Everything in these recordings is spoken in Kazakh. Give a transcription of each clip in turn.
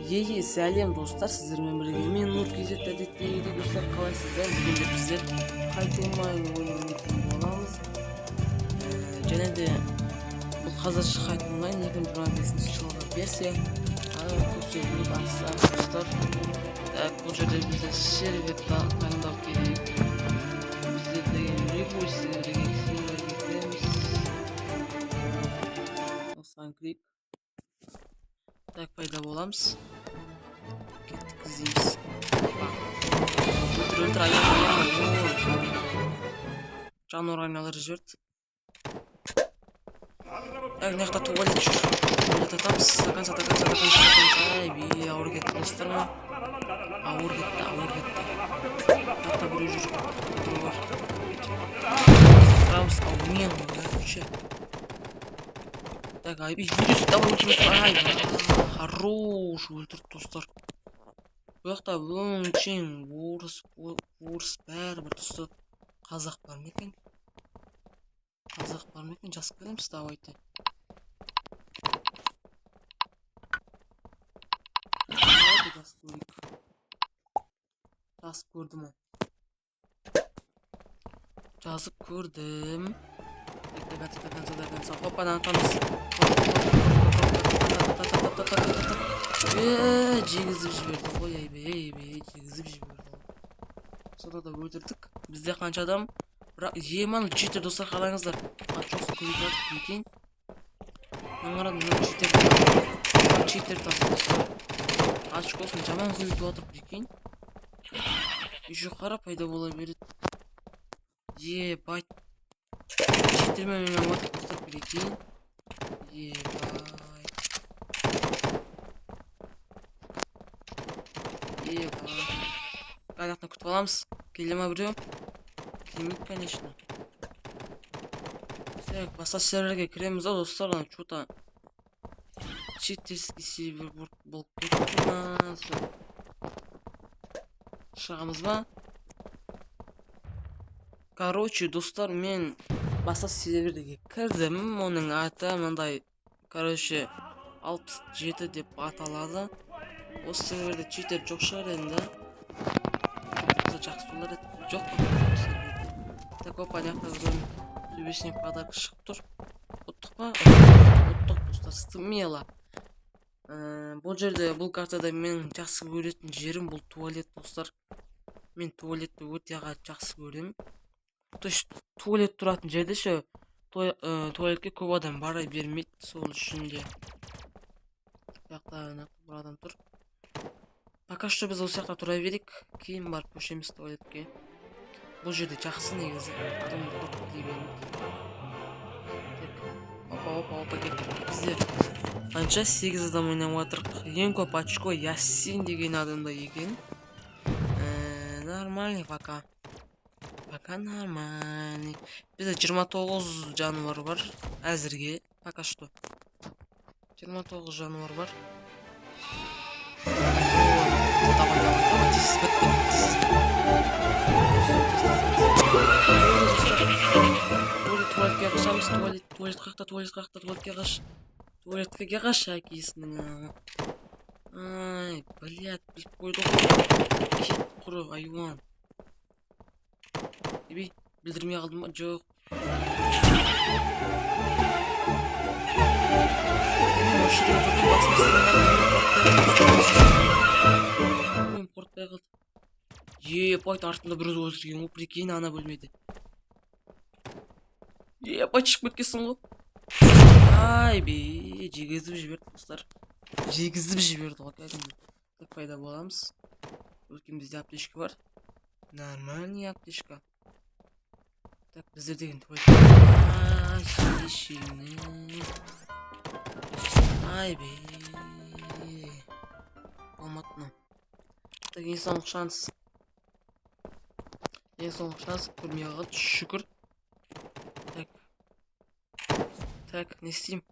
Сәлем достар, сіздермен бірге мен Нұр KZ әдеттегідей достар, қалайсыздар? Бүгін де біздер қайтылмайын ойнайтын боламыз. Және де бұл қазірше қайтылмайын 2025 жылғы версия. Көпшілігіне басса достар. Бұл жерде біздер сервер таңдау керек. Біздер деген рекурсия деген серверге кіреміз. Осыған клик. Так, пайда боламыз. Кеттік іздейміз. Өлтір айналып жануар айналыр жіберді. Так, мына жақта туалет жүр. Туалет атамыз. Стакан. Ай, ауыр кетті достар ма? Ауыр кетті. Тақта біреу жүр. Тұрамыз. Мен ғой, Так, вирус, давай ай, хорош, өлтірді достар. Бұл жақта өңшең, орыс бәрібір достар. Қазақ бар ма екен? Жазып келеміз, давайте. Жазып көрдім. Жазып көрдім. Хоппан атамыз. Жегізіп жіберді ғой, жегізіп жіберді. Сода да өлтірдік. Бізде қанша адам? Бірақ еман читер достар, қараңыздар. Атшоқсы көбейіп жатып екен. Аңғарады мына читер тасы достар. Атшоқсын жаман көбейіп жатып екен. Еще қара пайда бола береді. Ебать. Читермен мен батып достар, прикинь. Қайдақтан күтіп аламыз. Келе ма біреу? Келмейді, конечно. Так, басқа серверге кіреміз достар. Что-то читерский сервер болып кетті ма? Шығамыз ба? Короче, достар, мен басқа серверге кірдім. Оның аты мындай, короче, 67 деп аталады. Осы серверде читер жоқ шығар енді. Жақсы болар еді. Жоқ. Так, опа, жақта біреудің төбесіне подарка шығып тұр. Ұттық па? Ұттық достар, смело. Бұл жерде, бұл картада мен жақсы көретін жерім бұл туалет достар. Мен туалетті өте жақсы көрем. То есть туалет тұратын жерде ше туалетке көп адам бара бермейді, сол үшін де. Жақта бір адам тұр. Пока что біз осы жақта тұра берейік, кейін барып көшеміз туалетке. Бұл жерде жақсы негізі. Адам қорқып дейбеймін. Опа, кеттік. Бізде қанша 8 адам ойнап отырық. Ең көп очко Яссин деген адамда екен. Нормальный пока. Пока нормальный. Бізде 29 жануар бар әзірге. Пока что 29 жануар бар. Давай, туалетке қашамыз, туалет қақта, туалетке қаш. Туалетке қаш әкесінің. Ай, блядь, біліп қойды ғой. Кет құры, айуан. Ебей, білдірмей қалдым ба? Жоқ. Мен қорытпай қалды. Ебать, артында бір өзі өлтірген ғой, прикинь, ана бөлмейді. Ебать, шығып кеткесің ғой. Ай бе, жегізіп жіберді достар. Жегізіп жіберді ғой, кәдімгі. Так, пайда боламыз. Өткен бізде аптечка бар. Нормальный аптечка. Так, біздер деген туалет. Ай бе. Алматыны. Так, ең соңғы шанс. Көрмей қалды, шүкір. Так, не істейм?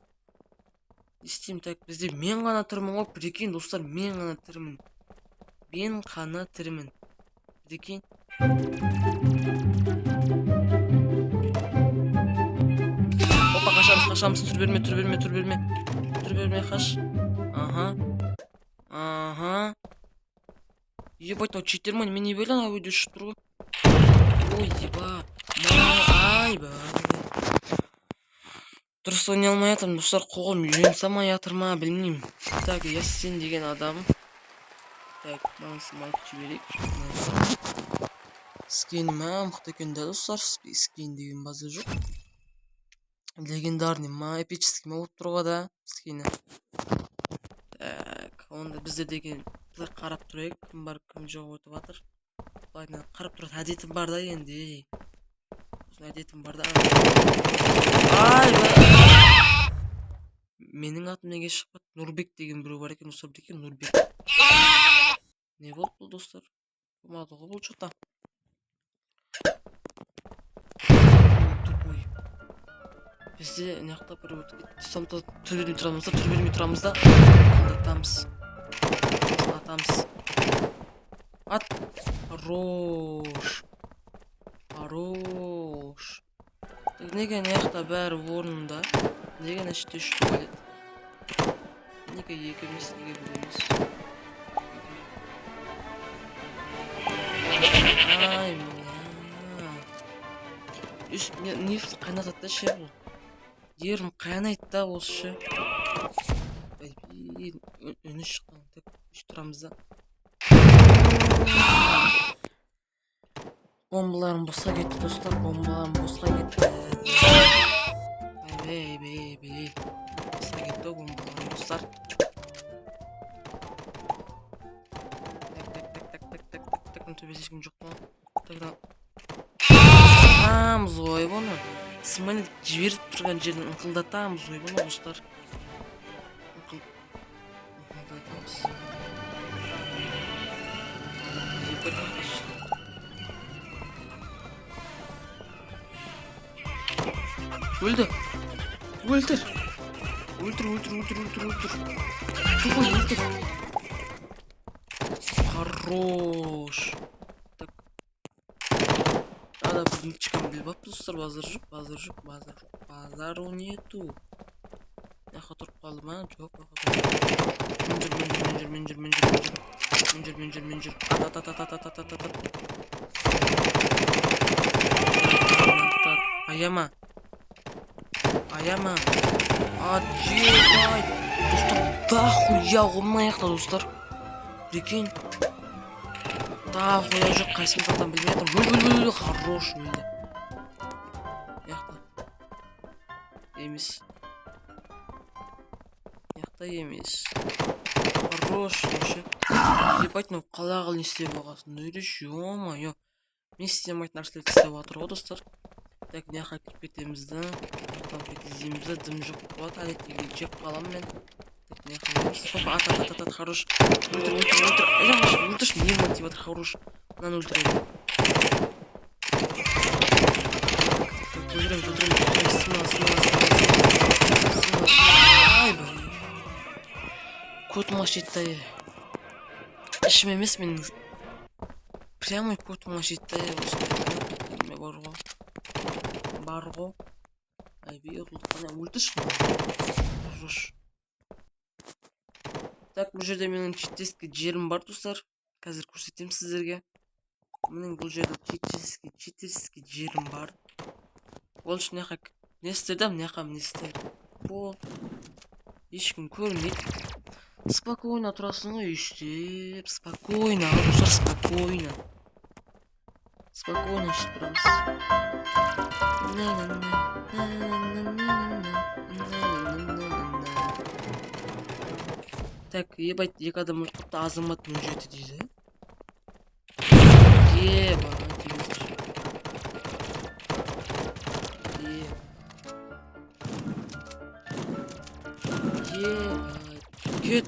Так, бізде мен ғана тұрмын ғой, прикинь, достар, мен ғана тірімін. Прикинь. Опа, қашамыз, түр берме, қаш. Ага. Ага. Ебать, ну читерман мен не белен ау өйдө шығып тұру. Ой, еба. Айба. Дұрыс ойнай алмай атырмын, достар, қолым үйрен самай атыр ма, білмеймін. Так, Яссин деген адам. Так, маңызы майк жіберек. Скин ма, мықты екен да, достар. Скин деген базы жоқ. Легендарный ма, эпический ма болып тұруға да скині. Так, онда бізде деген қарап тұрайық, кім бар, кім жоқ өтіп атыр. Ладно, қарап тұрады, әдетім бар да енді. Әдетім бар да. Менің атым неге шықпады? Нұрбек деген біреу бар екен, достар, екен Нұрбек. Не болды бұл, достар? Болмады ғой бұл что-то. Бізде неқта бір өтіп кетті. Самта түрбелмей тұрамыз да. Атамыз. Ат. Хорош. Неге неқта бәрі орнында? Неге нәшті үшті бөледі? Неге екі емес, неге бір емес? Ай, мә. Үстіне нефт қайнатады да ше бұл. Ерім қайнайды да ол ше. Үні шыққан. Үш тұрамыз да. Бомбаларым босқа кетті, достар. Бомбаларым босқа кетті. Бей. Босқа кетті бомбаларым, достар. Так, төбесі ешкім жоқ па? Атамыз ғой бұны. Смайлик жіберіп тұрған жерден ыңқылдатамыз ғой бұны, достар. Ыңқылдатамыз. Өлді. Өлтір. Хорош. Так. Ада біздің чикам білбап, достар, базар жоқ. Базару нету. Яқа тұрып қалды ма? Жоқ. Мен жүр. Аяма. Аджебай. Достар, да хуя ғымна яқта, достар. Прикинь. Да хуя жоқ, қайсым сатан білмей атыр. Өл. Хорош өлді. Яқта. Емес. Хорош, вообще. Ебать, ну қалағыл не істеп оғасын. Нөреш, ё-ма-ё. Мен істемайтын нәрселерді істеп атыр ғой, достар. Так, неқа кіріп кетеміз да. Там кетіземіз да, дым жоқ болады. Әлеттегі жеп қалам мен. Так, неқа еміз. Опа, ат, хорош. Өлтірші, не мотив атыр, хорош. Мынаны өлтіреді. Өлтірем. Айба. Көтім ашетті. Ішім емес мен. Прямой көтім ашетті. Бар ғой. Айбей ұтылдыққана өлтірші. Жош. Так, бұл жерде менің читерский жерім бар, достар. Қазір көрсетем сіздерге. Менің бұл жерде читерский жерім бар. Ол үшін не істердім, не істер. Бұл ешкім көрмейді. Спокойно тұрасың ғой, үштеп. Спокойно, достар, спокойно. Спокойно ішіп тұрамыз. Так, ебать, екі адам өлтіпті, азамат 07 дейді. Кет.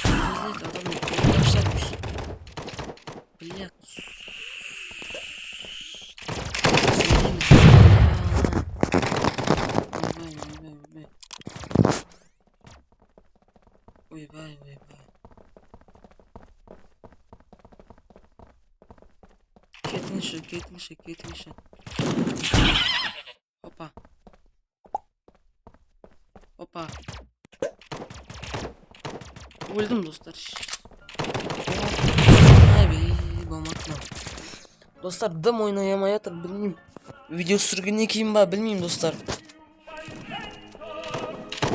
Адамның көзін ашармыз. Блядь. Ойбай. Кетіңші. Опа. öldüm dostlar. Ay be bomatma. Dostlar dım oynayamayadır bilmeyeyim. Video sürgünü kim var bilmeyeyim dostlar.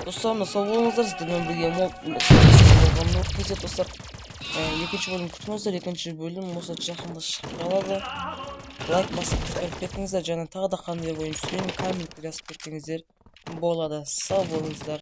Dostlarımla savunuzlar sizden birge Not Gizet dostlar. Екінші bölüm kutmazlar, екінші bölüm осы жақында шығып қалады. Лайк басып қойып кетіңіздер, және тағы да қандай ойын сүйемін комментке жазып кетсеңіздер болады. Сау болыңыздар.